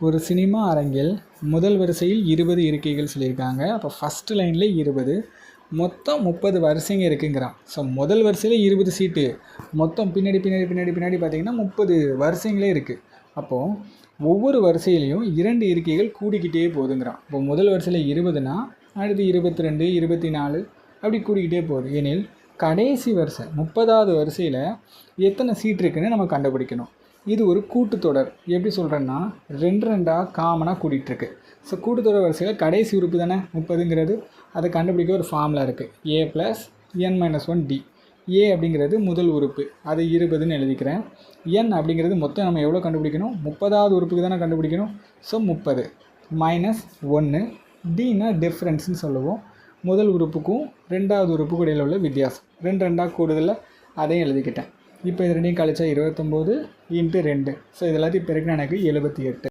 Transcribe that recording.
ஒரு சினிமா அரங்கில் முதல் வரிசையில் 20 இருக்கைகள் சொல்லியிருக்காங்க. அப்போ ஃபஸ்ட்டு லைனில் 20, மொத்தம் 30 வரிசைங்க இருக்குங்கிறான். ஸோ முதல் வரிசையில் 20 சீட்டு, மொத்தம் பின்னாடி பார்த்திங்கன்னா 30 வரிசைங்களே இருக்குது. அப்போது ஒவ்வொரு வரிசையிலையும் 2 இருக்கைகள் கூடிக்கிட்டே போகுதுங்கிறான். இப்போ முதல் வரிசையில் 20னா அடுத்து 22, 24 அப்படி கூடிக்கிட்டே போகுது. எனில் கடைசி வரிசை 30வது வரிசையில் எத்தனை சீட் இருக்குதுன்னு நம்ம கண்டுபிடிக்கணும். இது ஒரு கூட்டுத்தொடர். எப்படி சொல்கிறேன்னா 2 காமனாக கூட்டிகிட்ருக்கு. ஸோ கூட்டுத்தொடர் வரிசையில் கடைசி உறுப்பு தானே 30ங்கிறது. அதை கண்டுபிடிக்க ஒரு ஃபார்முலா இருக்குது. a + n - 1d. a அப்படிங்கிறது முதல் உறுப்பு, அது 20ன்னு எழுதிக்கிறேன். n அப்படிங்கிறது மொத்தம் நம்ம எவ்வளோ கண்டுபிடிக்கணும், 30வது உறுப்புக்கு தானே கண்டுபிடிக்கணும். ஸோ 30 - 1, dனா டிஃப்ரென்ஸ்னு சொல்லுவோம். முதல் உறுப்புக்கும் 2வது உறுப்புக்கும் இடையில் உள்ள வித்தியாசம். 2 கூடுதலில் அதையும் எழுதிக்கிட்டேன். இப்போ இது ரெண்டையும் கழிச்சா 29 × 2. ஸோ இது எல்லாத்தையும் பெருக்கினா எனக்கு 78.